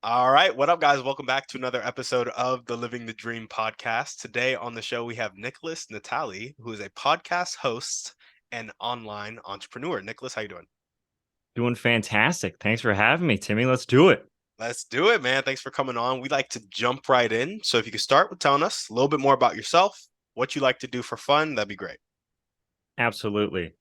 All right, what up, guys? Welcome back to another episode of the Living the Dream podcast. Today on the show, we have Nickolas Natali, who is a podcast host and online entrepreneur. Nicholas, how you doing? Doing fantastic. Thanks for having me, Timmy. Let's do it. Let's do it, man. Thanks for coming on. We'd like to jump right in. So if you could start with telling us a little bit more about yourself, what you like to do for fun, that'd be great. Absolutely.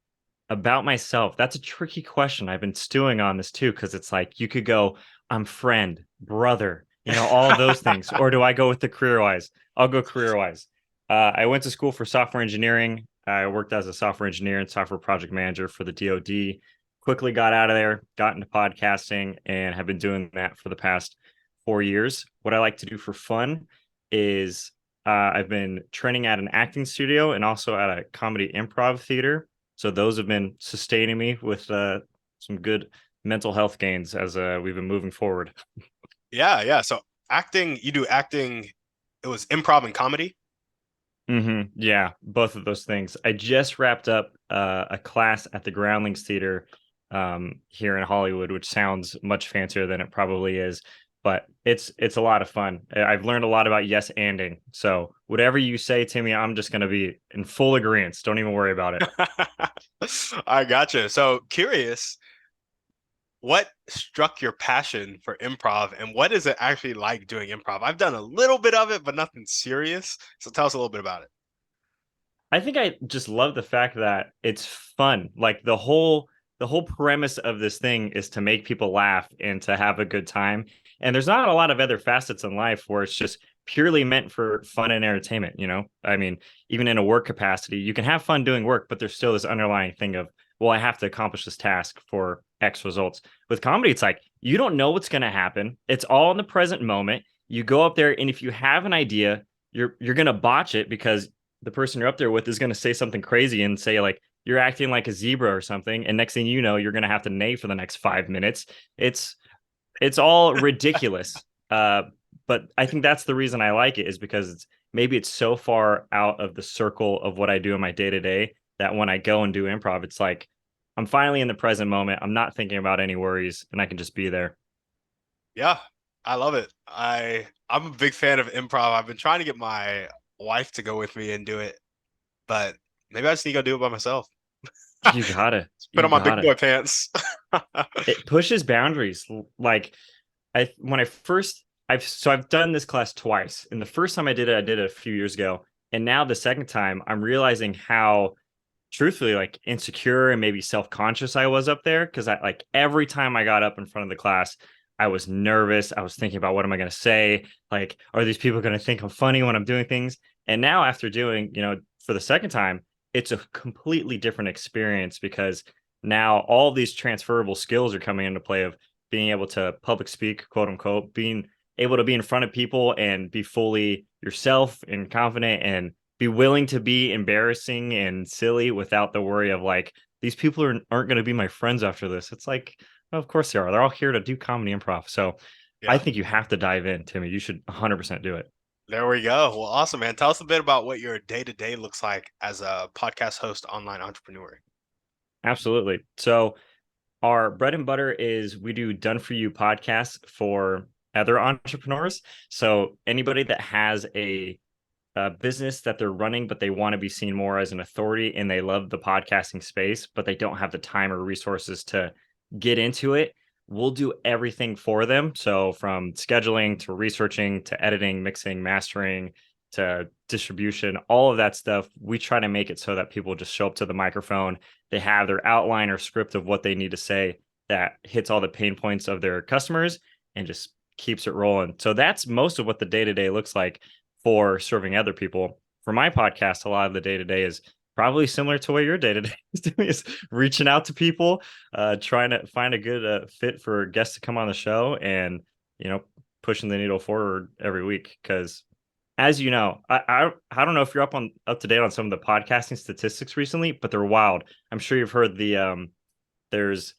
About myself, that's a tricky question. I've been stewing on this too, because it's like you could go, I'm friend, brother, all those things. Or do I go with the career wise? I'll go career wise. I went to school for software engineering. I worked as a software engineer and software project manager for the DoD. Quickly got out of there, got into podcasting, and have been doing that for the past 4 years. What I like to do for fun is I've been training at an acting studio and also at a comedy improv theater. So those have been sustaining me with some good mental health gains as we've been moving forward. Yeah. So acting, you do acting, it was improv and comedy. Yeah, both of those things. I just wrapped up a class at the Groundlings Theater here in Hollywood, which sounds much fancier than it probably is, but it's a lot of fun. I've learned a lot about yes anding. So whatever you say, Timmy, I'm just going to be in full agreement. Don't even worry about it. I gotcha. So curious, what struck your passion for improv and what is it actually like doing improv? I've done a little bit of it, but nothing serious. So tell us a little bit about it. I think I just love the fact that it's fun. Like the whole premise of this thing is to make people laugh and to have a good time. And there's not a lot of other facets in life where it's just purely meant for fun and entertainment. I mean, even in a work capacity, you can have fun doing work, but there's still this underlying thing of, well, I have to accomplish this task for X results. With comedy, it's like you don't know what's going to happen. It's all in the present moment. You go up there, and if you have an idea, you're going to botch it because the person you're up there with is going to say something crazy and say like you're acting like a zebra or something, and next thing you know you're going to have to neigh for the next 5 minutes. It's all ridiculous. But I think that's the reason I like it, is because it's so far out of the circle of what I do in my day to day that when I go and do improv, it's like I'm finally in the present moment. I'm not thinking about any worries, and I can just be there. Yeah, I love it. I'm a big fan of improv. I've been trying to get my wife to go with me and do it, but maybe I just need to go do it by myself. You gotta, Put you on my big gotta. boy pants. It pushes boundaries. Like I when I first I've done this class twice. And the first time I did it a few years ago. And now the second time, I'm realizing how truthfully like insecure and maybe self-conscious I was up there. Cause I like every time I got up in front of the class, I was nervous. I was thinking about what am I gonna say? Like, are these people gonna think I'm funny when I'm doing things? And now after doing, for the second time, it's a completely different experience because now all these transferable skills are coming into play of being able to public speak, quote unquote, being able to be in front of people and be fully yourself and confident and be willing to be embarrassing and silly without the worry of like these people aren't going to be my friends after this. It's like, well, of course they are. They're all here to do comedy improv. So I Yeah, think you have to dive in, Timmy. You should 100% do it. there we go. Well, awesome, man. Tell us a bit about what your day to day looks like as a podcast host, online entrepreneur. Absolutely. So our bread and butter is we do done for you podcasts for other entrepreneurs. So anybody that has a business that they're running, but they want to be seen more as an authority and they love the podcasting space, but they don't have the time or resources to get into it, we'll do everything for them. So from scheduling to researching to editing, mixing, mastering to distribution, all of that stuff, we try to make it so that people just show up to the microphone. They have their outline or script of what they need to say that hits all the pain points of their customers and just keeps it rolling. So that's most of what the day to day looks like for serving other people. For my podcast, a lot of the day to day is probably similar to what your day to day is doing, is reaching out to people, trying to find a good fit for guests to come on the show, and you know pushing the needle forward every week. Because as you know, I don't know if you're up to date on some of the podcasting statistics recently, but they're wild. I'm sure you've heard there's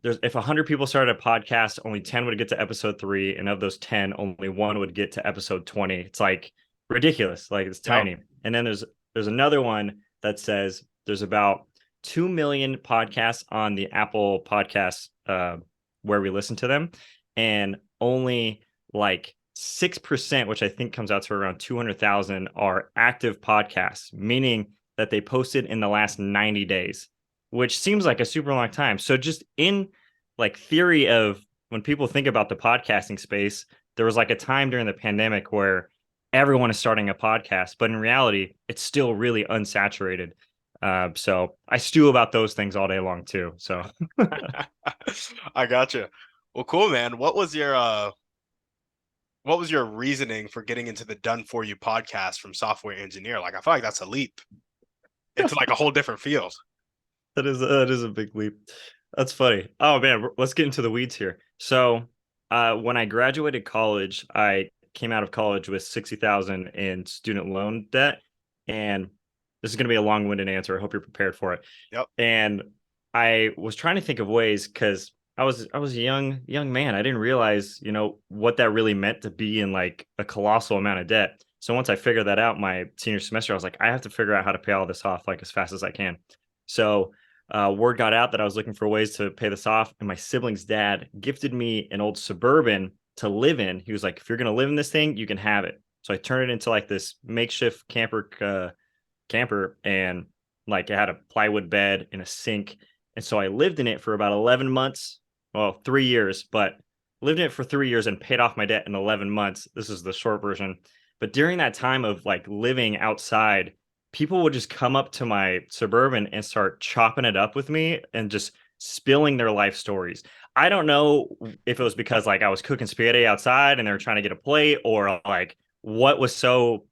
if 100 people started a podcast, only 10 would get to episode 3, and of those 10 only one would get to episode 20. It's like ridiculous, like it's Yep. tiny. And then there's another one that says there's about 2 million podcasts on the Apple Podcasts where we listen to them, and only like 6%, which I think comes out to around 200,000, are active podcasts, meaning that they posted in the last 90 days, which seems like a super long time. So just in like theory of when people think about the podcasting space, there was like a time during the pandemic where everyone is starting a podcast, but in reality, it's still really unsaturated. So I stew about those things all day long too. So I gotcha. Well, cool, man. What was your reasoning for getting into the done for you podcast from software engineer? Like, I feel like that's a leap into like a whole different field. that is a big leap. That's funny. Oh man, let's get into the weeds here. So, when I graduated college, I came out of college with 60,000 in student loan debt, and this is going to be a long-winded answer. I hope you're prepared for it. Yep. And I was trying to think of ways because I was a young man. I didn't realize, what that really meant to be in like a colossal amount of debt. So once I figured that out my senior semester, I was like, I have to figure out how to pay all this off like as fast as I can. So word got out that I was looking for ways to pay this off, and my sibling's dad gifted me an old Suburban to live in. He was like, "If you're gonna live in this thing, you can have it." So I turned it into like this makeshift camper, and like it had a plywood bed and a sink, and so I lived in it for about 11 months, well, 3 years, but lived in it for 3 years and paid off my debt in 11 months. This is the short version. But during that time of like living outside, people would just come up to my Suburban and start chopping it up with me and just spilling their life stories. I don't know if it was because like I was cooking spaghetti outside and they were trying to get a plate, or like what was so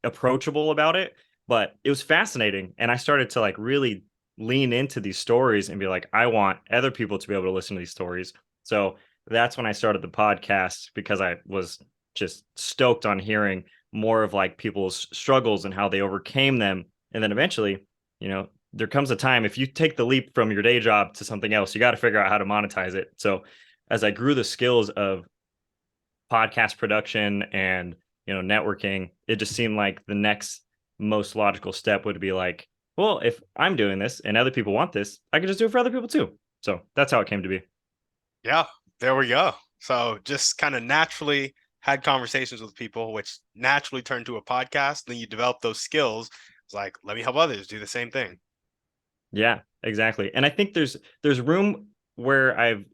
approachable about it, but it was fascinating. And I started to like really lean into these stories and be like, I want other people to be able to listen to these stories. So that's when I started the podcast, because I was just stoked on hearing more of like people's struggles and how they overcame them. And then eventually, there comes a time, if you take the leap from your day job to something else, you got to figure out how to monetize it. So as I grew the skills of podcast production and networking, it just seemed like the next most logical step would be like, well, if I'm doing this and other people want this, I can just do it for other people too. So that's how it came to be. Yeah, there we go. So just kind of naturally had conversations with people, which naturally turned to a podcast. Then you develop those skills. It's like, let me help others do the same thing. Yeah, exactly. And I think there's room where I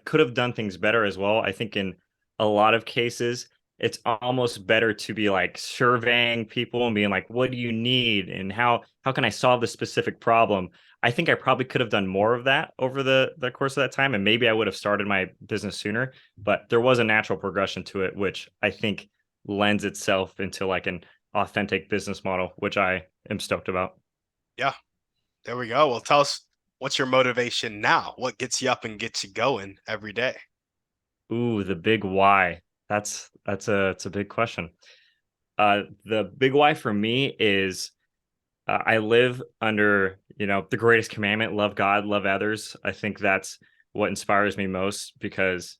could have done things better as well. I think in a lot of cases, it's almost better to be like surveying people and being like, what do you need and how can I solve this specific problem? I think I probably could have done more of that over the course of that time, and maybe I would have started my business sooner, but there was a natural progression to it, which I think lends itself into like an authentic business model, which I am stoked about. Yeah, there we go. Well, tell us, what's your motivation now? What gets you up and gets you going every day? Ooh, the big why. It's a big question. The big why for me is I live under, the greatest commandment: love God, love others. I think that's what inspires me most, because,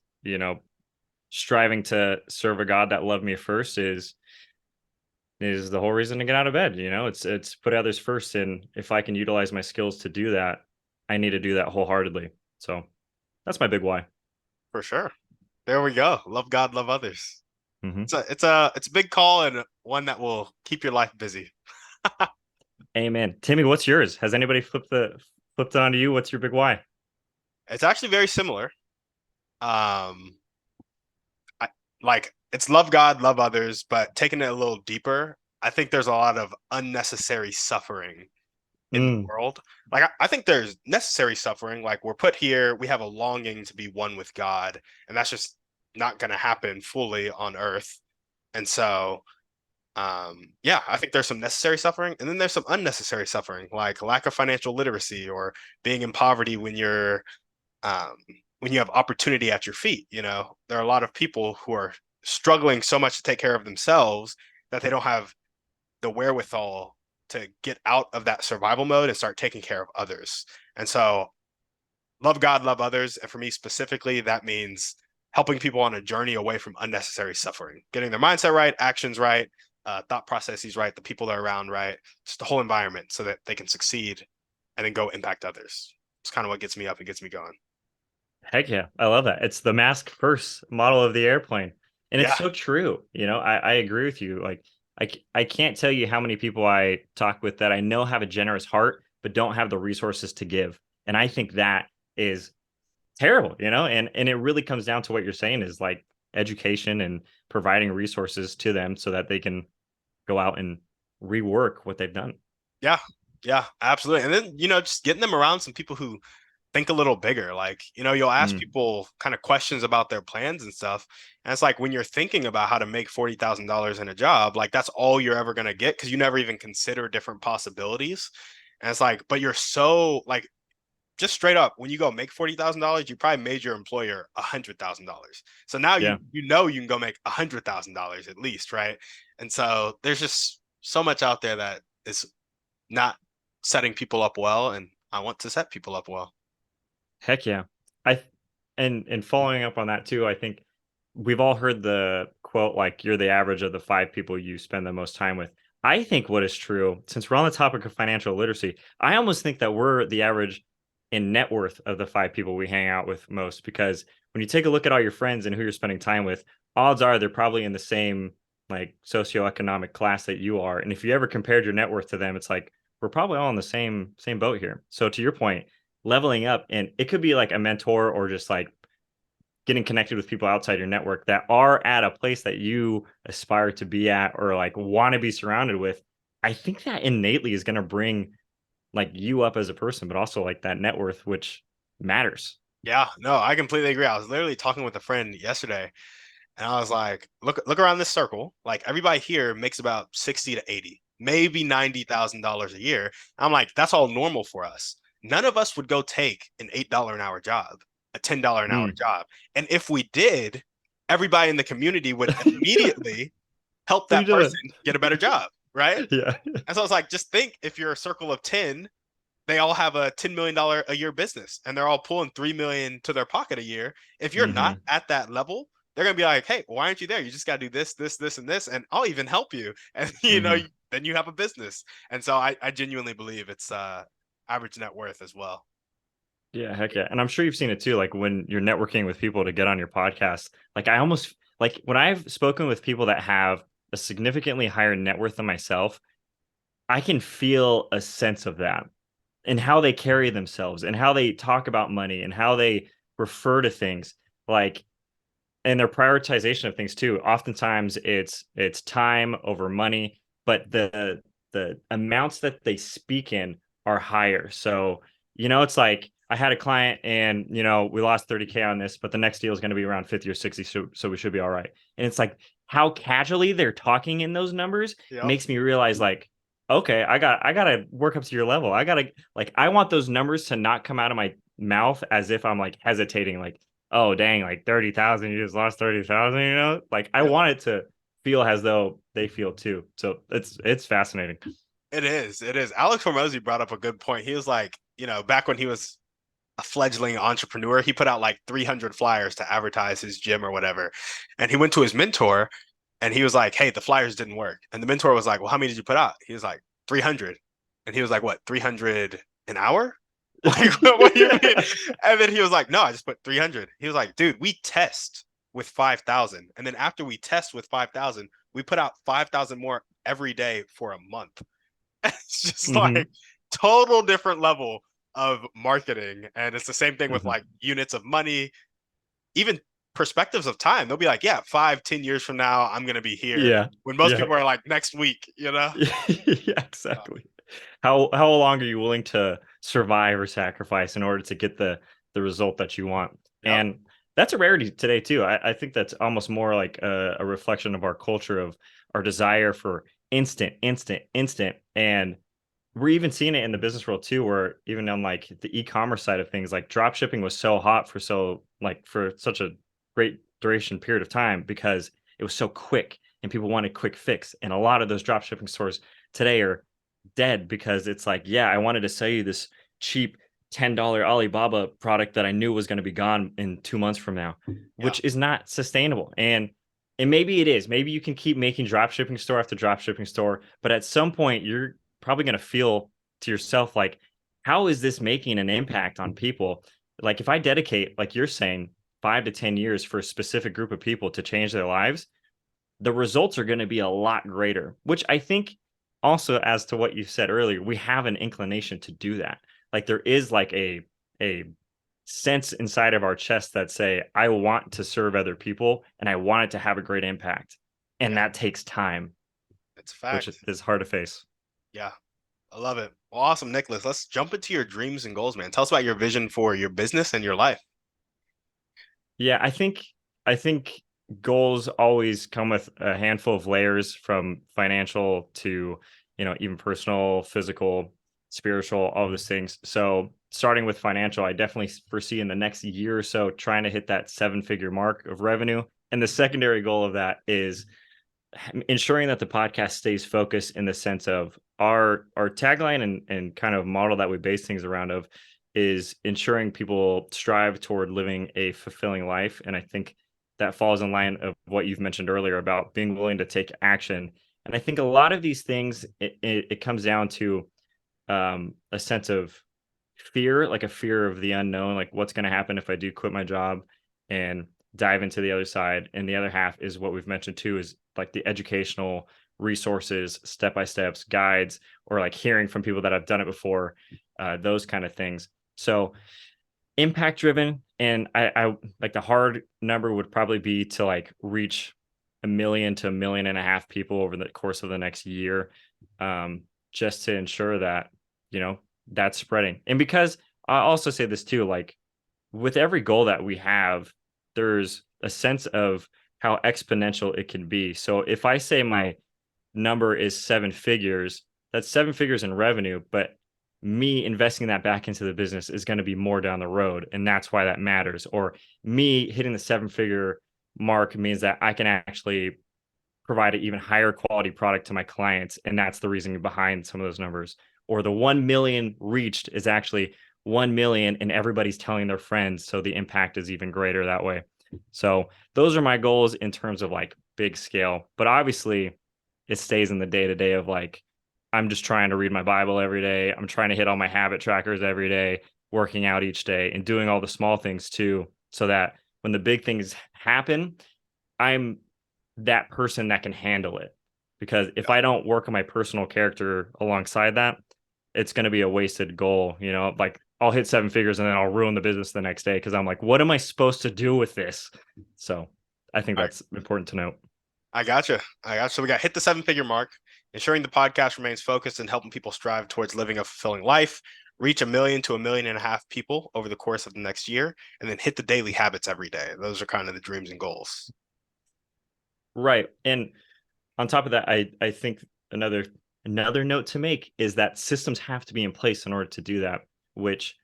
striving to serve a God that loved me first is the whole reason to get out of bed. It's put others first, and if I can utilize my skills to do that, I need to do that wholeheartedly. So that's my big why. For sure. There we go. Love God, love others. Hmm. It's a big call and one that will keep your life busy. Amen. Timmy, what's yours? Has anybody flipped it onto you? What's your big why? It's actually very similar. Um, I, like it's love God, love others, but taking it a little deeper, I think there's a lot of unnecessary suffering in the Mm, world. Like I think there's necessary suffering. Like we're put here, we have a longing to be one with God, and that's just not going to happen fully on earth. And so, yeah, I think there's some necessary suffering, and then there's some unnecessary suffering, like lack of financial literacy or being in poverty um, when you have opportunity at your feet. There are a lot of people who are struggling so much to take care of themselves that they don't have the wherewithal to get out of that survival mode and start taking care of others. And so, love God, love others. And for me specifically, that means helping people on a journey away from unnecessary suffering, getting their mindset right, actions right, thought processes right, the people they're around right, just the whole environment so that they can succeed and then go impact others. It's kind of what gets me up and gets me going. Heck yeah. I love that. It's the mask first model of the airplane. And it's Yeah. so true. I agree with you. Like I can't tell you how many people I talk with that I know have a generous heart, but don't have the resources to give. And I think that is terrible, and it really comes down to what you're saying is like education and providing resources to them so that they can go out and rework what they've done. Yeah. Yeah, absolutely. And then, just getting them around some people who think a little bigger. Like, you'll ask Mm, people kind of questions about their plans and stuff. And it's like when you're thinking about how to make $40,000 in a job, like that's all you're ever going to get because you never even consider different possibilities. And it's like, but you're so like just straight up when you go make $40,000, you probably made your employer $100,000. So now yeah. you can go make $100,000 at least, right? And so there's just so much out there that is not setting people up well, and I want to set people up well. Heck yeah. I and following up on that too, I think we've all heard the quote like you're the average of the five people you spend the most time with. I think what is true, since we're on the topic of financial literacy, I almost think that we're the average in net worth of the five people we hang out with most because when you take a look at all your friends and who you're spending time with, odds are they're probably in the same like socioeconomic class that you are. And if you ever compared your net worth to them, it's like we're probably all in the same boat here. So to your point, leveling up and it could be like a mentor or just like getting connected with people outside your network that are at a place that you aspire to be at or like want to be surrounded with. I think that innately is going to bring like you up as a person, but also like that net worth, which matters. Yeah, no, I completely agree. I was literally talking with a friend yesterday, and I was like, look around this circle. Like everybody here makes about 60 to 80, maybe $90,000 a year. I'm like, that's all normal for us. None of us would go take an $8 an hour job, a $10 an hour Mm. job. And if we did, everybody in the community would immediately help We that did it. person get a better job, right? Yeah. And so I was like, just think if you're a circle of 10, they all have a $10 million a year business and they're all pulling 3 million to their pocket a year. If you're not Hmm. at that level, they're gonna be like, hey, why aren't you there? You just gotta do this, this, this, and this, and I'll even help you. And Hmm. then you have a business. And so I genuinely believe it's average net worth as well. Yeah, heck yeah. And I'm sure you've seen it too. Like when you're networking with people to get on your podcast, like I almost like when I've spoken with people that have a significantly higher net worth than myself, I can feel a sense of that and how they carry themselves and how they talk about money and how they refer to things like and their prioritization of things too. Oftentimes it's time over money, but the amounts that they speak in are higher. So, it's like I had a client and we lost 30K on this, but the next deal is going to be around 50 or 60, so we should be all right. And it's like how casually they're talking in those numbers Yep. makes me realize like okay, I gotta work up to your level. I gotta like I want those numbers to not come out of my mouth as if I'm like hesitating, like, oh dang, like 30,000, you just lost 30,000, Like I Yep. want it to feel as though they feel too. So it's fascinating. It is. It is. Alex Hormozy brought up a good point. He was like, back when he was a fledgling entrepreneur, he put out like 300 flyers to advertise his gym or whatever. And he went to his mentor and he was like, hey, the flyers didn't work. And the mentor was like, well, how many did you put out? He was like, 300. And he was like, what, 300 an hour? Like, what do you mean? Yeah. And then he was like, no, I just put 300. He was like, dude, we test with 5,000. And then after we test with 5,000, we put out 5,000 more every day for a month. It's just like Hmm. total different level of marketing. And it's the same thing with Hmm. like units of money, even perspectives of time. They'll be like, yeah, 5, 10 years from now, I'm gonna be here. Yeah. When most Yeah. people are like next week. Yeah, Uh, exactly. How long are you willing to survive or sacrifice in order to get the result that you want? yep. And that's a rarity today too. I think that's almost more like a reflection of our culture of our desire for instant, instant, instant. And we're even seeing it in the business world too, where even on like the e-commerce side of things, like drop shipping was so hot for for such a great duration period of time because it was so quick and people wanted quick fix. And a lot of those drop shipping stores today are dead because it's like, yeah, I wanted to sell you this cheap $10 Alibaba product that I knew was going to be gone in 2 months from now, Yeah. which is not sustainable. And maybe it is. Maybe you can keep making drop shipping store after drop shipping store, but at some point you're probably going to feel to yourself like, how is this making an impact on people? like if I dedicate, like you're saying, 5 to 10 years for a specific group of people to change their lives, the results are going to be a lot greater, which I think also, as to what you said earlier, we have an inclination to do that. Like there is like a sense inside of our chest that say, I want to serve other people and I want it to have a great impact. And Yeah, that takes time, it's a which fact. is hard to face. Yeah, I love it. Well, awesome, Nicholas. Let's jump into your dreams and goals, man. Tell us about your vision for your business and your life. Yeah, I think goals always come with a handful of layers from financial to, even personal, physical, spiritual, all those things. So, starting with financial, I definitely foresee in the next year or so trying to hit that seven-figure mark of revenue. And the secondary goal of that is ensuring that the podcast stays focused in the sense of our tagline and kind of model that we base things around of is ensuring people strive toward living a fulfilling life. And I think that falls in line of what you've mentioned earlier about being willing to take action. And I think a lot of these things, it comes down to a sense of fear, like a fear of the unknown, like what's going to happen if I do quit my job and dive into the other side. And the other half is what we've mentioned too, is like the educational resources, step by steps, guides, or like hearing from people that have done it before, those kind of things. So impact driven, and I like the hard number would probably be to like reach 1 million to 1.5 million people over the course of the next year, just to ensure that you know that's spreading. And because I also say this too, like with every goal that we have, there's a sense of how exponential it can be. So if I say my number is seven figures, that's seven figures in revenue, but me investing that back into the business is going to be more down the road. And that's why that matters. Or me hitting the seven figure mark means that I can actually provide an even higher quality product to my clients. And that's the reason behind some of those numbers. Or the 1 million reached is actually 1 million and everybody's telling their friends. So the impact is even greater that way. So those are my goals in terms of like big scale. But obviously, it stays in the day to day of like, I'm just trying to read my Bible every day. I'm trying to hit all my habit trackers every day, working out each day, and doing all the small things too. So that when the big things happen, I'm that person that can handle it. Because if Yeah. I don't work on my personal character alongside that, it's going to be a wasted goal. Like I'll hit seven figures and then I'll ruin the business the next day because I'm like, what am I supposed to do with this? So I think All right. that's important to note. I gotcha. I gotcha. So we got hit the seven-figure mark, ensuring the podcast remains focused and helping people strive towards living a fulfilling life, reach 1 million to 1.5 million people over the course of the next year, and then hit the daily habits every day. Those are kind of the dreams and goals. Right. And on top of that, I think another note to make is that systems have to be in place in order to do that, which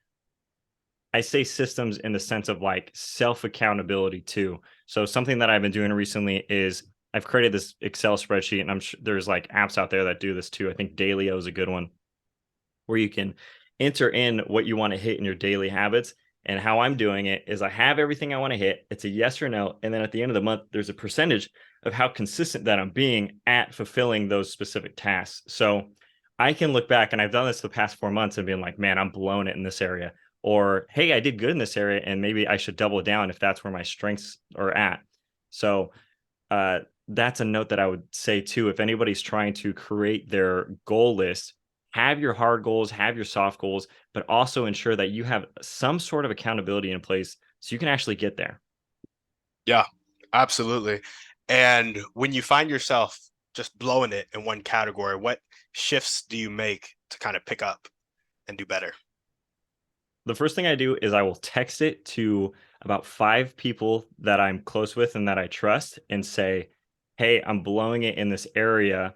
I say systems in the sense of like self accountability too. So something that I've been doing recently is I've created this Excel spreadsheet, and I'm sure there's like apps out there that do this too. I think Dailyo is a good one where you can enter in what you want to hit in your daily habits. And how I'm doing it is I have everything I want to hit. It's a yes or no. And then at the end of the month, there's a percentage of how consistent that I'm being at fulfilling those specific tasks. So I can look back, and I've done this the past 4 months and being like, man, I'm blowing it in this area. Or, hey, I did good in this area and maybe I should double down if that's where my strengths are at. So that's a note that I would say too. If anybody's trying to create their goal list, have your hard goals, have your soft goals, but also ensure that you have some sort of accountability in place so you can actually get there. Yeah, absolutely. And when you find yourself just blowing it in one category, what shifts do you make to kind of pick up and do better? The first thing I do is I will text it to about 5 people that I'm close with and that I trust and say, hey, I'm blowing it in this area.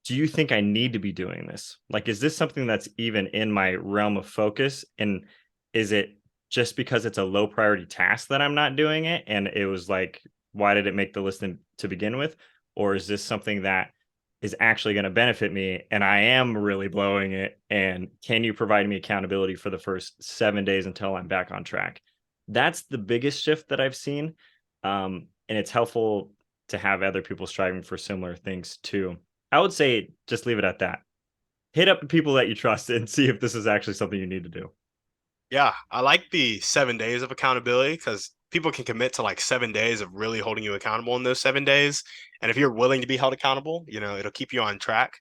Do you think I need to be doing this? Like, is this something that's even in my realm of focus? And is it just because it's a low priority task that I'm not doing it? And it was like, why did it make the list to begin with? Or is this something that is actually going to benefit me and I am really blowing it? And can you provide me accountability for the first 7 days until I'm back on track? That's the biggest shift that I've seen. And it's helpful to have other people striving for similar things too. I would say just leave it at that. Hit up the people that you trust and see if this is actually something you need to do. Yeah, I like the 7 days of accountability because people can commit to like 7 days of really holding you accountable in those 7 days. And if you're willing to be held accountable, it'll keep you on track.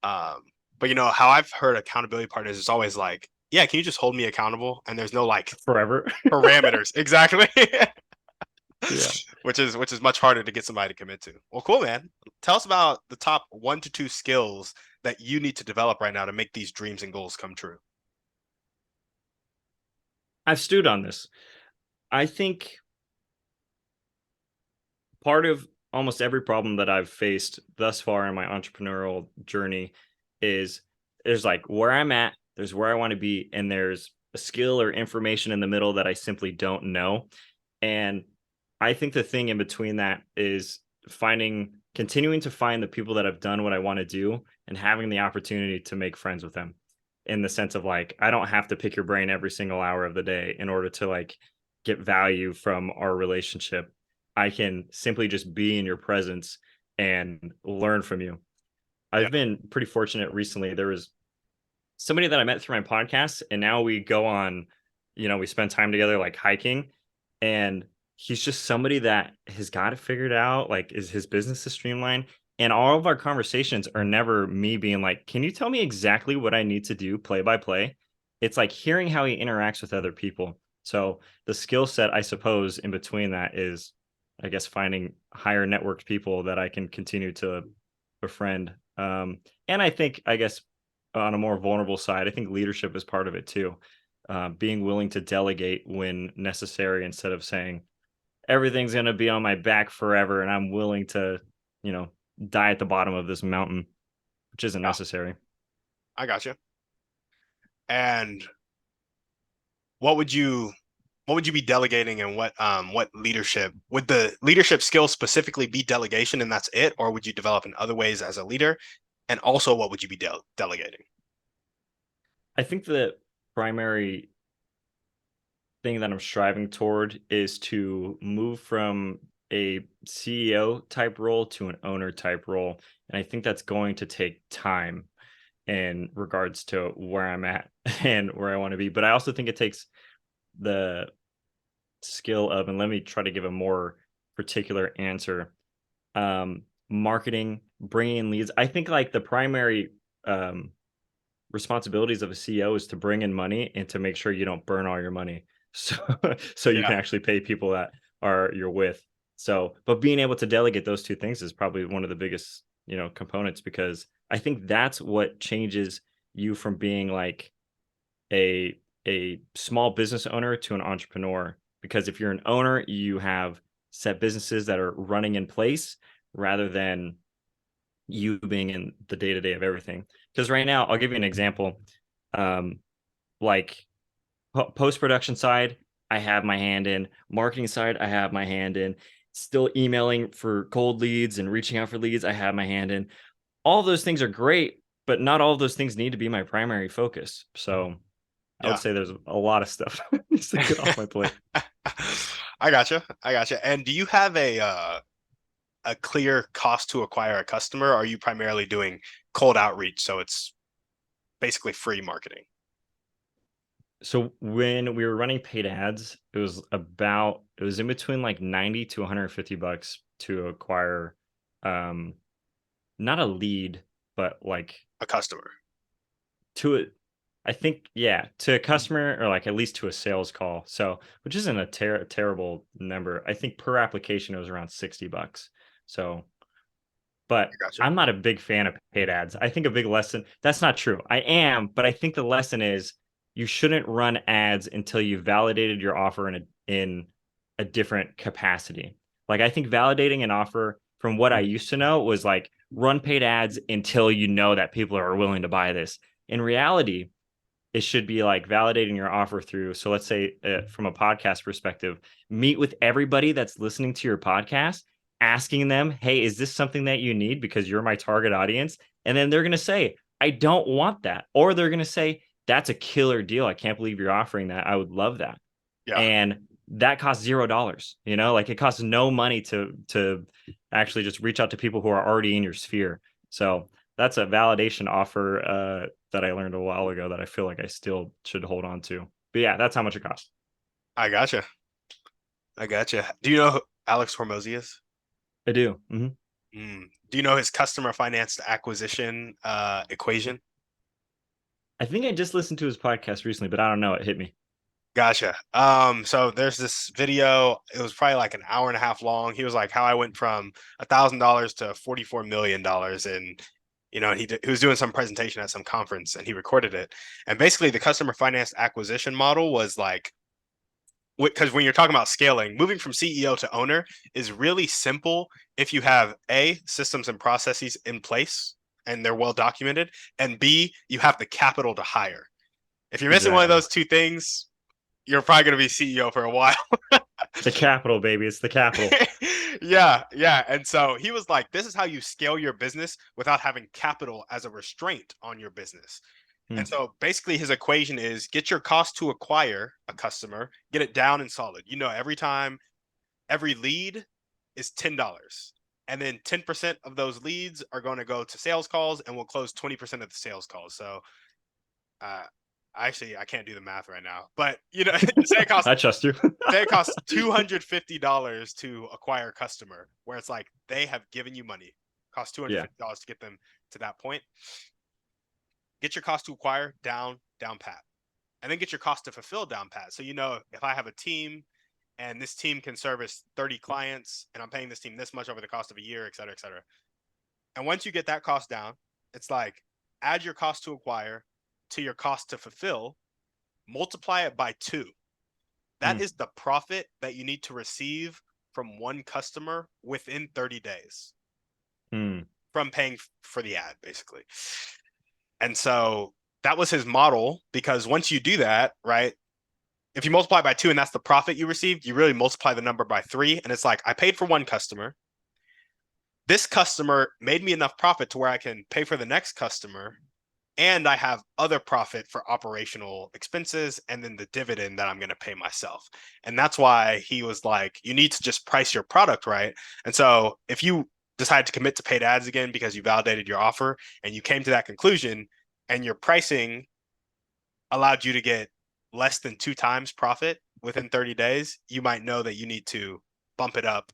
Um, but how I've heard accountability partners is always like, yeah, can you just hold me accountable? And there's no like Forever. parameters. Exactly. Yeah. which is much harder to get somebody to commit to. Well, cool, man. Tell us about the top 1 to 2 skills that you need to develop right now to make these dreams and goals come true. I've stewed on this. I think part of almost every problem that I've faced thus far in my entrepreneurial journey is there's like where I'm at, there's where I want to be, and there's a skill or information in the middle that I simply don't know. And I think the thing in between that is continuing to find the people that have done what I want to do and having the opportunity to make friends with them in the sense of like, I don't have to pick your brain every single hour of the day in order to like get value from our relationship. I can simply just be in your presence and learn from you. Yeah. I've been pretty fortunate recently. There was somebody that I met through my podcast, and now we go on, we spend time together like hiking, and he's just somebody that has got it figured out. Like, is his business is streamlined, and all of our conversations are never me being like, "Can you tell me exactly what I need to do, play by play?" It's like hearing how he interacts with other people. So the skill set, I suppose, in between that is, I guess, finding higher networked people that I can continue to befriend. And I think, I guess, on a more vulnerable side, I think leadership is part of it too. Being willing to delegate when necessary instead of saying everything's going to be on my back forever and I'm willing to, you know, die at the bottom of this mountain, which isn't Yeah, necessary. I got you. And what would you what would you be delegating, and what leadership would the leadership skill specifically be delegation and that's it, or would you develop in other ways as a leader? And also, what would you be delegating? I think the primary thing that I'm striving toward is to move from a CEO type role to an owner type role. And I think that's going to take time in regards to where I'm at and where I want to be. But I also think it takes the skill of, and let me try to give a more particular answer. Marketing, bringing in leads. I think like the primary um, responsibilities of a CEO is to bring in money and to make sure you don't burn all your money. So so you Yeah, can actually pay people that are you're with. So, but being able to delegate those two things is probably one of the biggest, components because I think that's what changes you from being like a a small business owner to an entrepreneur. Because if you're an owner, you have set businesses that are running in place rather than you being in the day to day of everything. Because right now, I'll give you an example. Um, like post production side, I have my hand in. Marketing side, I have my hand in. Still emailing for cold leads and reaching out for leads, I have my hand in. All of those things are great, but not all of those things need to be my primary focus. So I would yeah. say there's a lot of stuff that needs to get off my plate. I gotcha. I gotcha. And do you have a clear cost to acquire a customer, or are you primarily doing cold outreach, so it's basically free marketing? So when we were running paid ads, it was in between like 90 to 150 bucks to acquire um not a lead, but like A customer. to it. I think, yeah, to a customer or like at least to a sales call. So, which isn't a terrible number. I think per application it was around 60 bucks. So, but I gotcha. I'm not a big fan of paid ads. I think a big lesson that's not true. I am, but I think the lesson is you shouldn't run ads until you validated your offer in a different capacity. Like I think validating an offer from what I used to know was like run paid ads until you know that people are willing to buy this. In reality, it should be like validating your offer through. So let's say from a podcast perspective, meet with everybody that's listening to your podcast, asking them, hey, is this something that you need? Because you're my target audience. And then they're going to say, I don't want that. Or they're going to say, that's a killer deal. I can't believe you're offering that. I would love that. Yeah. And that costs $0, like it costs no money to actually just reach out to people who are already in your sphere. So that's a validation offer that I learned a while ago that I feel like I still should hold on to. But yeah, that's how much it costs. I gotcha. I gotcha. Do you know who Alex Hormozy is? I do. Do you know his customer financed acquisition equation? I think I just listened to his podcast recently, but I don't know. It hit me. Gotcha. So there's this video. It was probably like an hour and a half long. He was like, how I went from $1,000 to $44 million, and he was doing some presentation at some conference, and he recorded it. And basically, the customer finance acquisition model was like, because when you're talking about scaling, moving from CEO to owner is really simple if you have A, systems and processes in place and they're well documented, and B, you have the capital to hire. If you're missing one of Exactly. those two things, you're probably going to be CEO for a while. The capital, baby. It's the capital. Yeah, yeah. And so he was like, this is how you scale your business without having capital as a restraint on your business. Hmm. And so basically his equation is get your cost to acquire a customer, get it down and solid. Every time every lead is $10. And then 10% of those leads are going to go to sales calls and we'll close 20% of the sales calls. So uh actually I can't do the math right now, but say it costs I trust you. say it costs $250 to acquire a customer, where it's like they have given you money. Costs Yeah. $250 to get them to that point. Get your cost to acquire down pat. And then get your cost to fulfill down pat. So if I have a team and this team can service 30 clients and I'm paying this team this much over the cost of a year, et cetera, et cetera. And once you get that cost down, it's like add your cost to acquire to your cost to fulfill, multiply it by two. That Hmm. is the profit that you need to receive from one customer within 30 days Hmm. from paying for the ad, basically. And so that was his model, because once you do that, right, if you multiply by two and that's the profit you received, you really multiply the number by three. And it's like, I paid for one customer. This customer made me enough profit to where I can pay for the next customer. And I have other profit for operational expenses and then the dividend that I'm going to pay myself. And that's why he was like, you need to just price your product right. And so if you decide to commit to paid ads again because you validated your offer and you came to that conclusion and your pricing allowed you to get less than two times profit within 30 days, you might know that you need to bump it up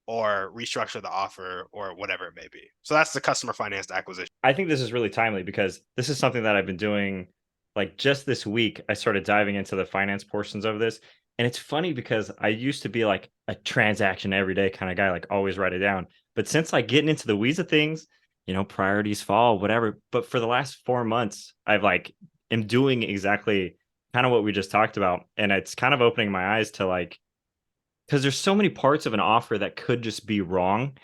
or restructure the offer or whatever it may be. So that's the customer financed acquisition. I think this is really timely because this is something that I've been doing like just this week. I started diving into the finance portions of this. And it's funny because I used to be like a transaction every day kind of guy, like always write it down. But since like getting into the weeds of things, priorities fall, whatever. But for the last 4 months, I've like am doing exactly kind of what we just talked about. And it's kind of opening my eyes to like, because there's so many parts of an offer that could just be wrong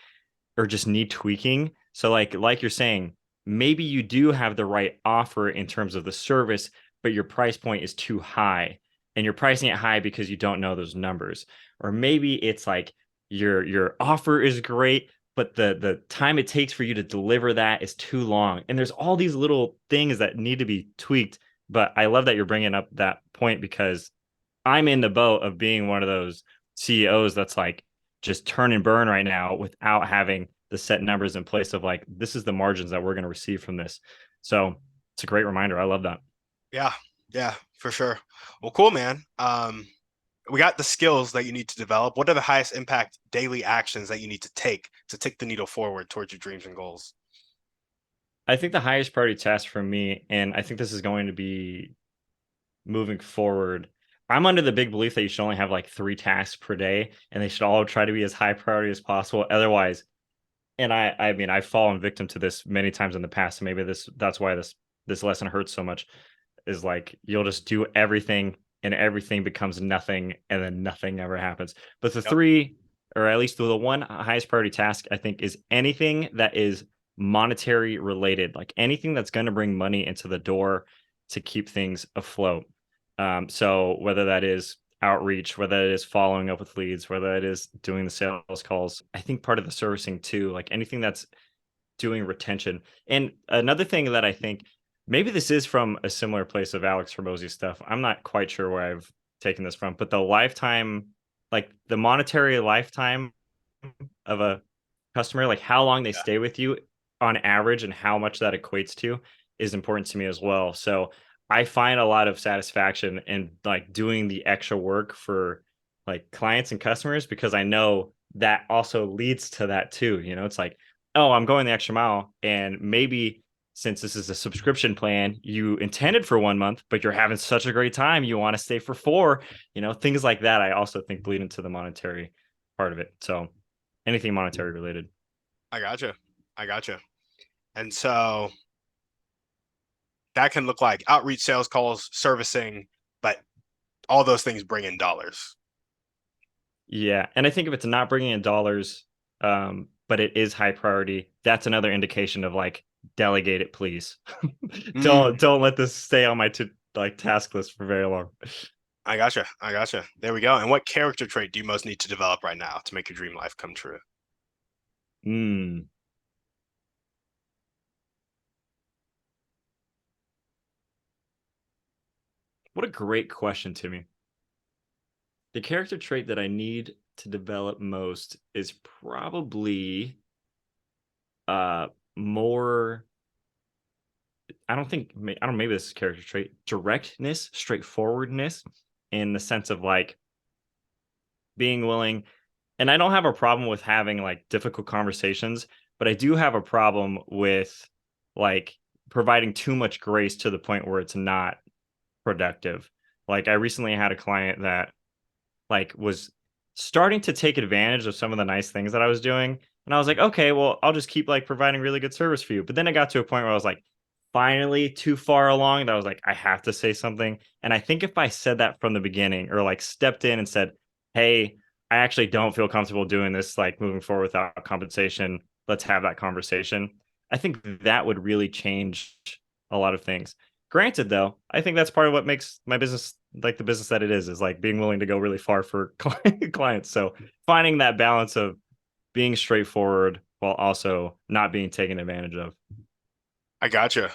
or just need tweaking. So like you're saying, maybe you do have the right offer in terms of the service, but your price point is too high and you're pricing it high because you don't know those numbers. Or maybe it's like your offer is great, but the time it takes for you to deliver that is too long. And there's all these little things that need to be tweaked. But I love that you're bringing up that point because I'm in the boat of being one of those CEOs that's like just turn and burn right now without having the set numbers in place of like, this is the margins that we're going to receive from this. So it's a great reminder. I love that. Yeah, yeah, for sure. Well, cool, man. We got the skills that you need to develop. What are the highest impact daily actions that you need to take the needle forward towards your dreams and goals? I think the highest priority task for me, and I think this is going to be moving forward. I'm under the big belief that you should only have like 3 tasks per day and they should all try to be as high priority as possible. Otherwise, and I mean I've fallen victim to this many times in the past. So maybe that's why this lesson hurts so much is like you'll just do everything and everything becomes nothing and then nothing ever happens. But the Yep. three, or at least the one highest priority task, I think is anything that is monetary related, like anything that's going to bring money into the door to keep things afloat. So whether that is outreach, whether it is following up with leads, whether it is doing the sales calls, I think part of the servicing too, like anything that's doing retention. And another thing that I think maybe this is from a similar place of Alex Hermosi stuff. I'm not quite sure where I've taken this from, but the lifetime, like the monetary lifetime of a customer, like how long they Yeah. stay with you on average and how much that equates to is important to me as well. So I find a lot of satisfaction in like doing the extra work for like clients and customers because I know that also leads to that too. You know, it's like, oh, I'm going the extra mile. And maybe since this is a subscription plan, you intended for 1 month, but you're having such a great time, you want to stay for 4, things like that. I also think bleed into the monetary part of it. So anything monetary related. I gotcha. I gotcha. And so that can look like outreach, sales calls, servicing, but all those things bring in dollars. Yeah, and I think if it's not bringing in dollars, but it is high priority, that's another indication of like delegate it, please. Mm, Don't let this stay on my task list for very long. I gotcha. I gotcha. There we go. And what character trait do you most need to develop right now to make your dream life come true? Hmm, what a great question, Timmy. The character trait that I need to develop most is probably uh more. I don't maybe this is character trait directness, straightforwardness, in the sense of like being willing. And I don't have a problem with having like difficult conversations, but I do have a problem with like providing too much grace to the point where it's not productive. Like I recently had a client that like was starting to take advantage of some of the nice things that I was doing. And I was like, okay, well, I'll just keep like providing really good service for you. But then it got to a point where I was like, finally too far along that I was like, I have to say something. And I think if I said that from the beginning or like stepped in and said, hey, I actually don't feel comfortable doing this, like moving forward without compensation, let's have that conversation. I think that would really change a lot of things. Granted, though, I think that's part of what makes my business like the business that it is like being willing to go really far for clients. So finding that balance of being straightforward while also not being taken advantage of. I gotcha.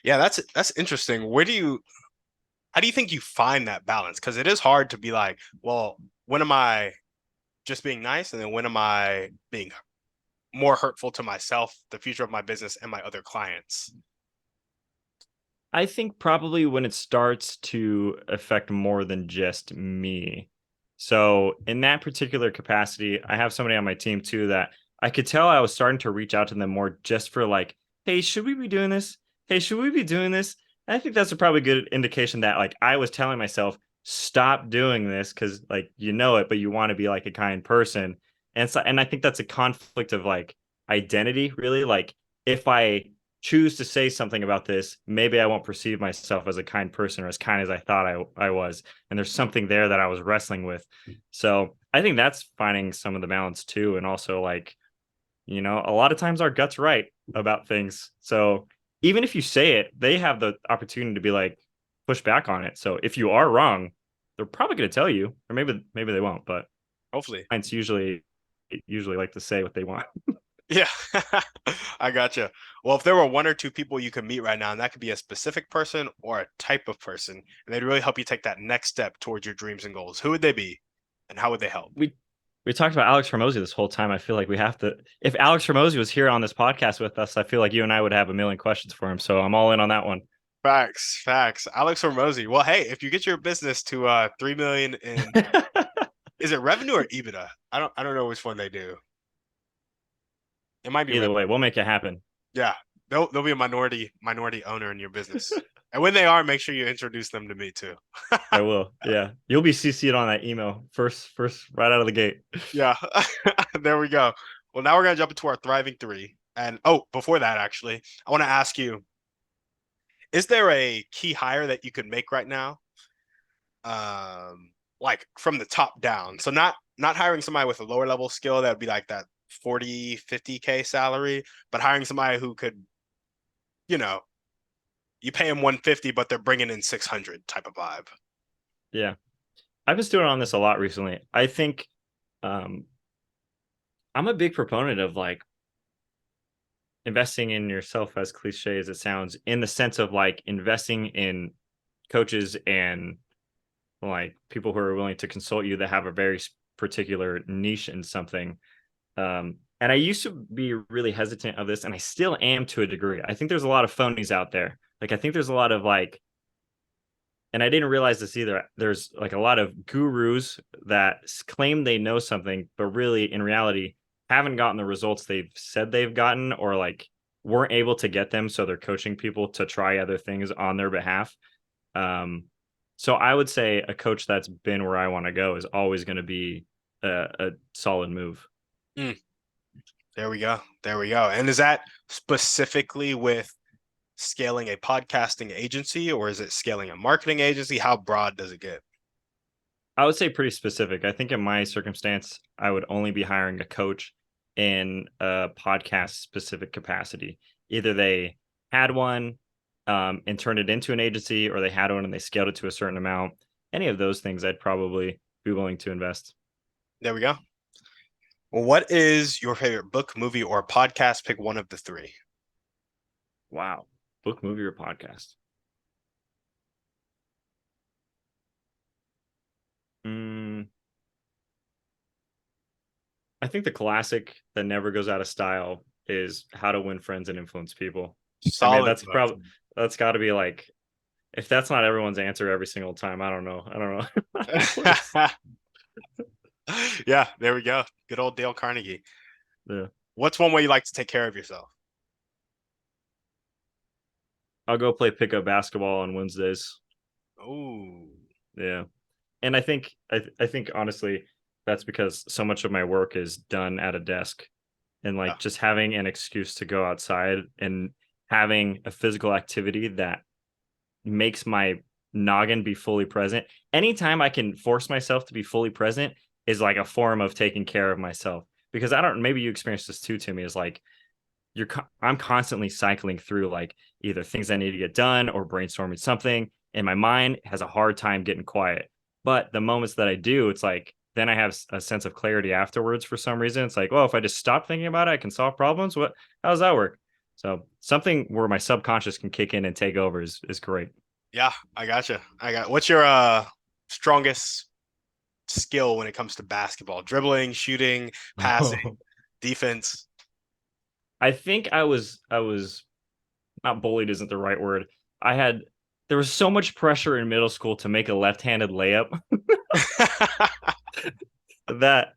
Yeah, that's interesting. How do you think you find that balance? Because it is hard to be like, well, when am I just being nice, and then when am I being more hurtful to myself, the future of my business, and my other clients? I think probably when it starts to affect more than just me. So in that particular capacity, I have somebody on my team too that I could tell I was starting to reach out to them more just for like, hey, should we be doing this? Hey, should we be doing this? And I think that's a probably good indication that like I was telling myself, stop doing this because like you know it, but you want to be like a kind person. And I think that's a conflict of like identity, really. Like if I choose to say something about this, maybe I won't perceive myself as a kind person or as kind as I thought I was. And there's something there that I was wrestling with. So I think that's finding some of the balance too. And also like, a lot of times our gut's right about things. So even if you say it, they have the opportunity to be like, push back on it. So if you are wrong, they're probably going to tell you, or maybe they won't, but Hopefully. clients usually like to say what they want. Yeah, I gotcha. Well, if there were one or two people you could meet right now, and that could be a specific person or a type of person, and they'd really help you take that next step towards your dreams and goals, who would they be, and how would they help? We talked about Alex Hormozy this whole time. I feel like we have to. If Alex Hormozy was here on this podcast with us, I feel like you and I would have a million questions for him. So I'm all in on that one. Facts, facts. Alex Hormozy. Well, hey, if you get your business to 3 million in, is it revenue or EBITDA? I don't know which one they do. It might be Either revenue. way, we'll make it happen. Yeah, they'll be a minority owner in your business. And when they are, make sure you introduce them to me too. I will. Yeah, you'll be CC'd on that email first, right out of the gate. Yeah, there we go. Well, now we're gonna jump into our thriving three. And oh, before that, actually, I want to ask you: is there a key hire that you could make right now, like from the top down? So not hiring somebody with a lower level skill that would be like that 40, 50K salary, but hiring somebody who could, you know, you pay them 150, but they're bringing in 600 type of vibe. Yeah, I've been stewing on this a lot recently. I think um, I'm a big proponent of like investing in yourself, as cliche as it sounds, in the sense of like investing in coaches and like people who are willing to consult you that have a very particular niche in something. And I used to be really hesitant of this, and I still am to a degree. I think there's a lot of phonies out there. Like I think there's a lot of like and I didn't realize this either. There's like a lot of gurus that claim they know something, but really in reality haven't gotten the results they've said they've gotten, or like weren't able to get them. So they're coaching people to try other things on their behalf. Um, so I would say a coach that's been where I want to go is always going to be a solid move. Mm, there we go. There we go. And is that specifically with scaling a podcasting agency or is it scaling a marketing agency? How broad does it get? I would say pretty specific. I think in my circumstance, I would only be hiring a coach in a podcast specific capacity. Either they had one and turned it into an agency, or they had one and they scaled it to a certain amount. Any of those things, I'd probably be willing to invest. There we go. Well, what is your favorite book, movie, or podcast? Pick one of the three. Wow. Book, movie, or podcast? Mm, I think the classic that never goes out of style is How to Win Friends and Influence People. I mean, Solid that's book. probably that's got to be like, if that's not everyone's answer every single time, I don't know. I don't know. Yeah, there we go. Good old Dale Carnegie. Yeah. What's one way you like to take care of yourself? I'll go play pickup basketball on Wednesdays. Oh, Yeah. And I think honestly that's because so much of my work is done at a desk, and yeah. like just having an excuse to go outside and having a physical activity that makes my noggin be fully present. Anytime I can force myself to be fully present is like a form of taking care of myself, because I don't, maybe you experience this too, Timmy, is like I'm constantly cycling through like either things I need to get done or brainstorming something, and my mind has a hard time getting quiet. But the moments that I do, it's like then I have a sense of clarity afterwards. For some reason, it's like, well, if I just stop thinking about it, I can solve problems. What? How does that work? So something where my subconscious can kick in and take over is great. Yeah, I gotcha. What's your strongest skill when it comes to basketball? Dribbling, shooting, passing, defense. I think I was not bullied isn't the right word. I had There was so much pressure in middle school to make a left-handed layup that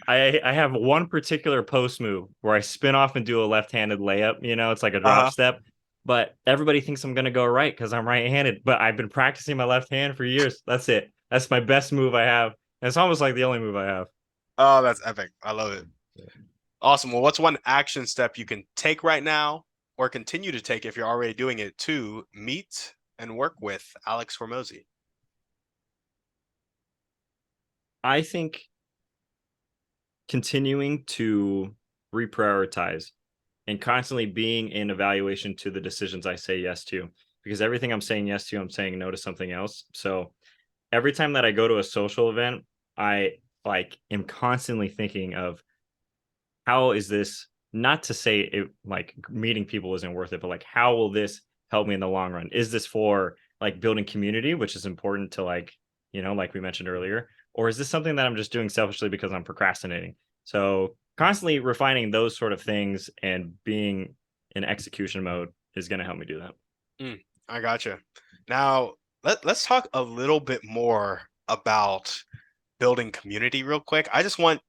I have one particular post move where I spin off and do a left-handed layup. It's like a drop Uh-huh. step, but everybody thinks I'm gonna go right because I'm right-handed. But I've been practicing my left hand for years. That's it. That's my best move I have. And it's almost like the only move I have. Oh, that's epic. I love it. Awesome. Well, what's one action step you can take right now or continue to take if you're already doing it to meet and work with Alex Hormozy? I think continuing to reprioritize and constantly being in evaluation to the decisions I say yes to, because everything I'm saying yes to, I'm saying no to something else. So every time that I go to a social event, I like am constantly thinking of how is this, not to say it like meeting people isn't worth it, but like how will this help me in the long run? Is this for like building community, which is important to like, like we mentioned earlier, or is this something that I'm just doing selfishly because I'm procrastinating? So constantly refining those sort of things and being in execution mode is going to help me do that. I gotcha. Now, let's talk a little bit more about building community real quick. I just want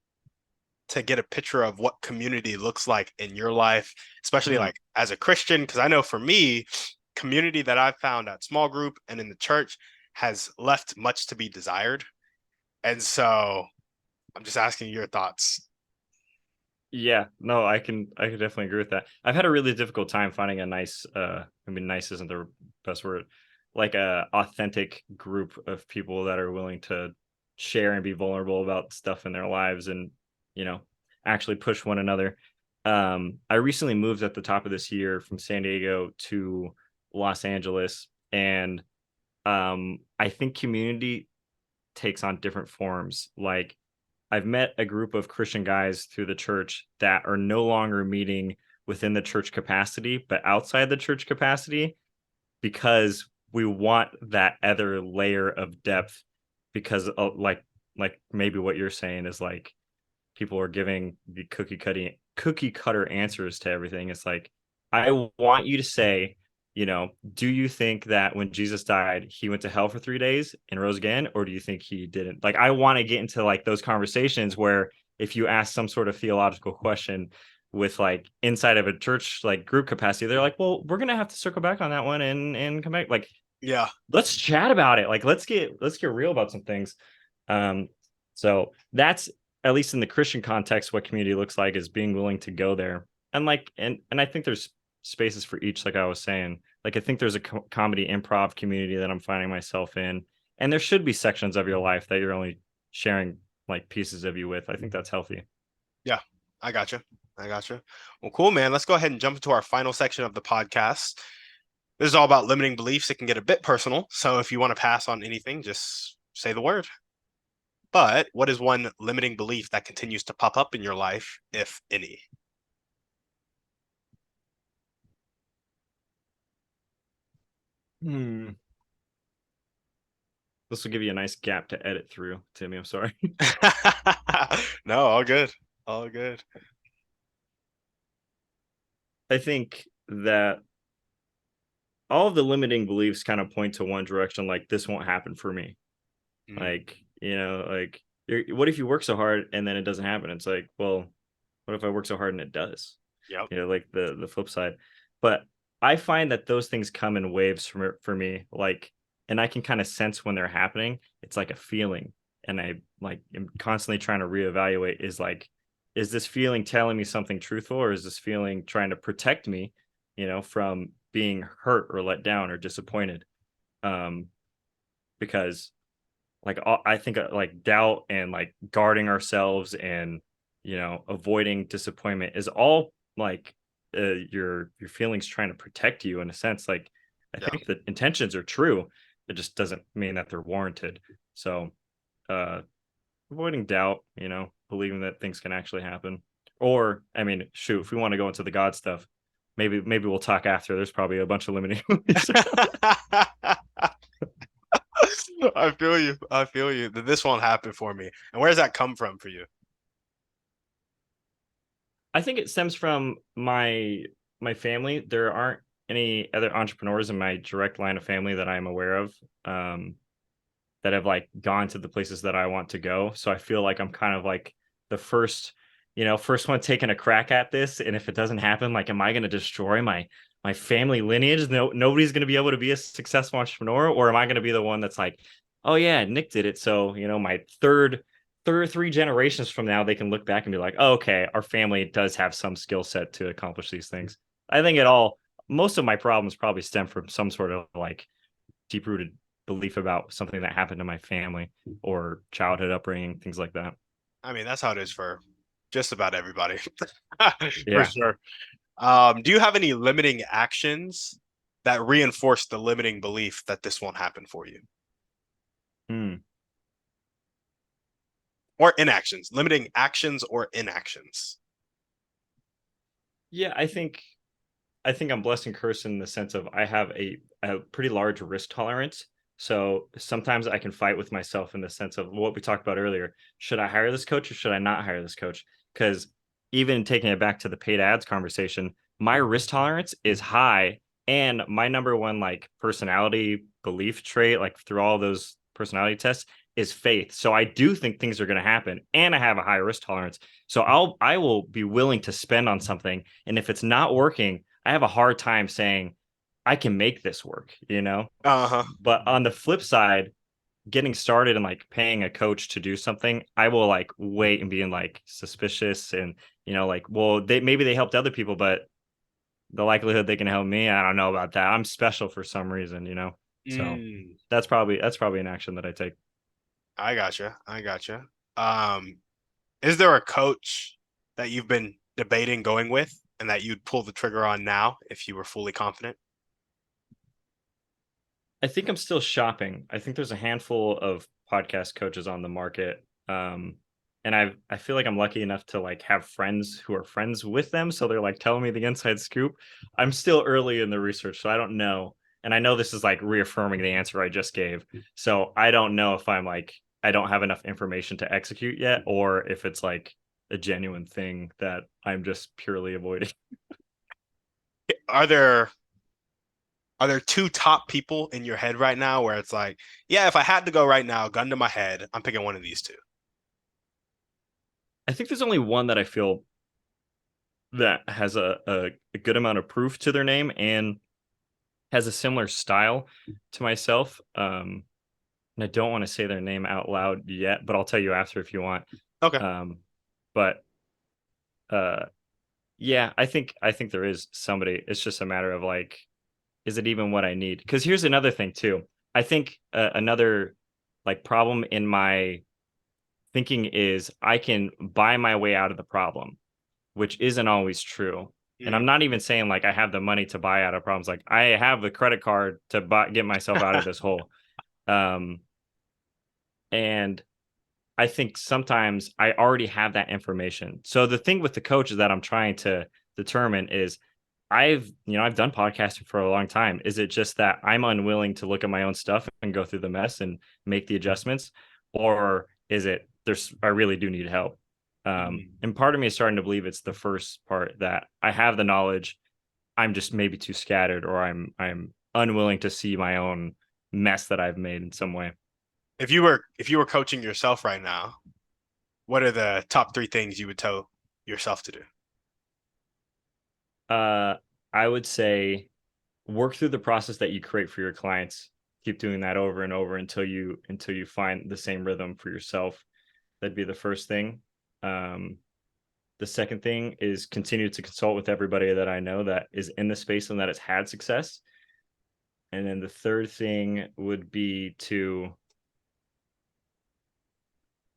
to get a picture of what community looks like in your life, especially Mm. like as a Christian, because I know for me, community that I've found at small group and in the church has left much to be desired. And so I'm just asking your thoughts. Yeah, no, I can definitely agree with that. I've had a really difficult time finding a nice I mean nice isn't the best word. Like a authentic group of people that are willing to share and be vulnerable about stuff in their lives, and you know, actually push one another. I recently moved at the top of this year from San Diego to Los Angeles, and I think community takes on different forms. Like I've met a group of Christian guys through the church that are no longer meeting within the church capacity, but outside the church capacity, because we want that other layer of depth. Because like maybe what you're saying is like people are giving the cookie cutter answers to everything. It's like I want you to say do you think that when Jesus died, he went to hell for 3 days and rose again, or do you think he didn't? Like, I want to get into like those conversations where if you ask some sort of theological question with like inside of a church like group capacity, they're like, well, we're gonna have to circle back on that one and come back. Like, Yeah. let's chat about it. Like, let's get real about some things. Um, so that's at least in the Christian context, what community looks like is being willing to go there. And like, and I think there's spaces for each, like I was saying. Like, I think there's a comedy improv community that I'm finding myself in, and there should be sections of your life that you're only sharing like pieces of you with. I think that's healthy. Yeah. I gotcha. I gotcha. Well, cool, man. Let's go ahead and jump into our final section of the podcast. This is all about limiting beliefs. It can get a bit personal. So if you want to pass on anything, just say the word. But what is one limiting belief that continues to pop up in your life, if any? Hmm. This will give you a nice gap to edit through, Timmy. I'm sorry. No, all good. All good. I think that all of the limiting beliefs kind of point to one direction, like this won't happen for me. Mm, Like, like what if you work so hard and then it doesn't happen? It's like, well, what if I work so hard and it does? yep. Like the flip side. But I find that those things come in waves for me, like, and I can kind of sense when they're happening. It's like a feeling, and I like am constantly trying to reevaluate. Is this feeling telling me something truthful, or is this feeling trying to protect me, from being hurt or let down or disappointed? Um, because like I think like doubt and like guarding ourselves and avoiding disappointment is all like your feelings trying to protect you in a sense. Like, I Yeah. think the intentions are true, it just doesn't mean that they're warranted. So uh avoiding doubt, believing that things can actually happen. Or I mean, shoot, if we want to go into the God stuff, maybe we'll talk after. There's probably a bunch of limiting beliefs. I feel you. I feel you. This won't happen for me. And where does that come from for you? I think it stems from my family. There aren't any other entrepreneurs in my direct line of family that I'm aware of, that have like gone to the places that I want to go. So I feel like I'm kind of like the first one taking a crack at this. And if it doesn't happen, like, am I going to destroy my family lineage? Nobody's going to be able to be a successful entrepreneur, or am I going to be the one that's like, oh yeah, Nick did it. So my third 3 generations from now, they can look back and be like, oh, okay, our family does have some skill set to accomplish these things. I think most of my problems probably stem from some sort of like deep rooted belief about something that happened to my family or childhood upbringing, things like that. I mean, that's how it is for just about everybody, for Yeah. sure. Do you have any limiting actions that reinforce the limiting belief that this won't happen for you? Hmm. Or inactions, limiting actions or inactions? Yeah, I think I'm blessed and cursed in the sense of I have a pretty large risk tolerance. So sometimes I can fight with myself in the sense of what we talked about earlier. Should I hire this coach or should I not hire this coach? Because even taking it back to the paid ads conversation, my risk tolerance is high. And my number one like personality belief trait, like through all those personality tests, is faith. So I do think things are going to happen, and I have a high risk tolerance. So I will be willing to spend on something. And if it's not working, I have a hard time saying I can make this work. Uh-huh. But on the flip side, getting started and like paying a coach to do something, I will like wait and being like suspicious and like, well, maybe they helped other people, but the likelihood they can help me, I don't know about that. I'm special for some reason. So Mm, that's probably an action that I take. I gotcha. I gotcha. Um, is there a coach that you've been debating going with and that you'd pull the trigger on now if you were fully confident? I think I'm still shopping. I think there's a handful of podcast coaches on the market. And I feel like I'm lucky enough to like have friends who are friends with them. So they're like telling me the inside scoop. I'm still early in the research, so I don't know. And I know this is like reaffirming the answer I just gave. So I don't know if I'm like I don't have enough information to execute yet, or if it's like a genuine thing that I'm just purely avoiding. Are there Are there two top people in your head right now where it's like, yeah, if I had to go right now, gun to my head, I'm picking one of these two? I think there's only one that I feel that has a good amount of proof to their name and has a similar style to myself. And I don't want to say their name out loud yet, but I'll tell you after if you want. Okay. Um, but uh, yeah, I think there is somebody. It's just a matter of like, is it even what I need? Because here's another thing too. I think another like problem in my thinking is I can buy my way out of the problem, which isn't always true. And I'm Mm. not even saying like I have the money to buy out of problems. Like I have the credit card to get myself out of this hole. Um, and I think sometimes I already have that information. So the thing with the coach is that I'm trying to determine is I've done podcasting for a long time. Is it just that I'm unwilling to look at my own stuff and go through the mess and make the adjustments, or is it I really do need help? Mm. And part of me is starting to believe it's the first part that I have the knowledge. I'm just maybe too scattered, or I'm unwilling to see my own mess that I've made in some way. If you were coaching yourself right now, what are the top three things you would tell yourself to do? Uh, I would say work through the process that you create for your clients. Keep doing that over and over until you find the same rhythm for yourself. That'd be the first thing. Um, the second thing is continue to consult with everybody that I know that is in the space and that has had success. And then the third thing would be to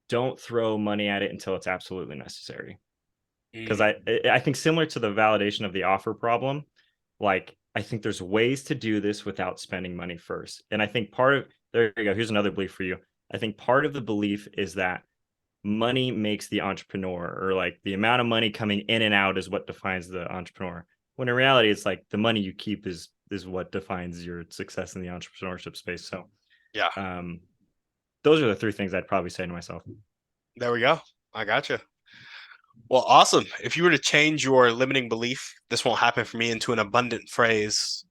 don't throw money at it until it's absolutely necessary. Because I Mm. I think similar to the validation of the offer problem, like I think there's ways to do this without spending money first. And I think part of there you go. Here's another belief for you. I think part of the belief is that money makes the entrepreneur, or like the amount of money coming in and out is what defines the entrepreneur. When in reality, it's like the money you keep is what defines your success in the entrepreneurship space. So Yeah, um, those are the three things I'd probably say to myself. there we go. I gotcha. Well, awesome. If you were to change your limiting belief, this won't happen for me, into an abundant phrase,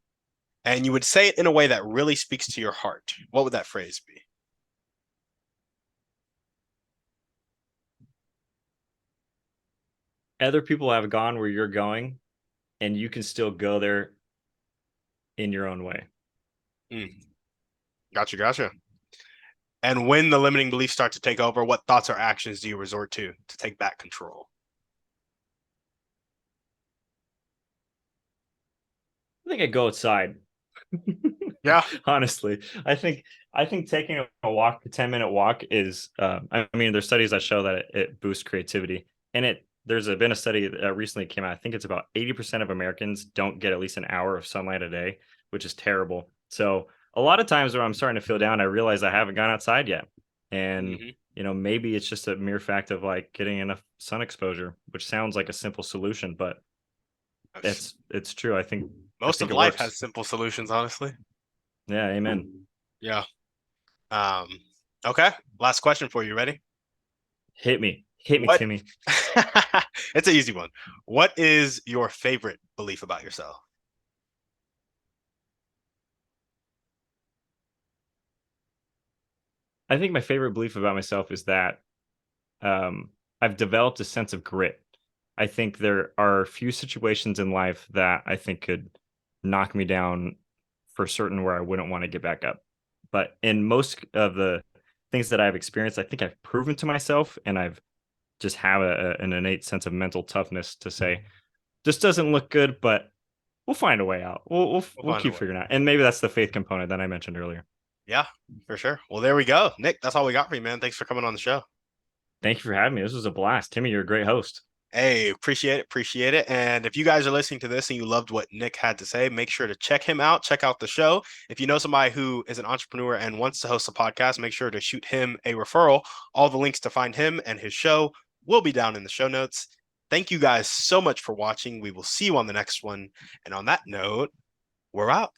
and you would say it in a way that really speaks to your heart, what would that phrase be? Other people have gone where you're going, and you can still go there in your own way. Mm, gotcha, gotcha. And when the limiting beliefs start to take over, what thoughts or actions do you resort to take back control? I think I'd go outside. Yeah. Honestly, I think taking a walk, a 10-minute walk is. I mean, there's studies that show that it boosts creativity, and been a study that recently came out. I think it's about 80% of Americans don't get at least an hour of sunlight a day, which is terrible. So a lot of times when I'm starting to feel down, I realize I haven't gone outside yet, and Hmm. maybe it's just a mere fact of like getting enough sun exposure, which sounds like a simple solution, but it's true. I Most think of it life works. has simple solutions, honestly. Yeah, amen. Yeah. Um, okay. Last question for you. Ready? Hit me, What? Timmy. It's an easy one. What is your favorite belief about yourself? I think my favorite belief about myself is that um, I've developed a sense of grit. I think there are a few situations in life that I think could knock me down for certain where I wouldn't want to get back up. But in most of the things that I've experienced, I think I've proven to myself and I've just have an innate sense of mental toughness to say, this doesn't look good, but we'll find a way out. We'll We'll find a keep way. figuring it out. And maybe that's the faith component that I mentioned earlier. Yeah, for sure. Well, there we go. Nick, that's all we got for you, man. Thanks for coming on the show. Thank you for having me. This was a blast. Timmy, you're a great host. Hey, appreciate it. Appreciate it. And if you guys are listening to this and you loved what Nick had to say, make sure to check him out. Check out the show. If you know somebody who is an entrepreneur and wants to host a podcast, make sure to shoot him a referral. All the links to find him and his show will be down in the show notes. Thank you guys so much for watching. We will see you on the next one. And on that note, we're out.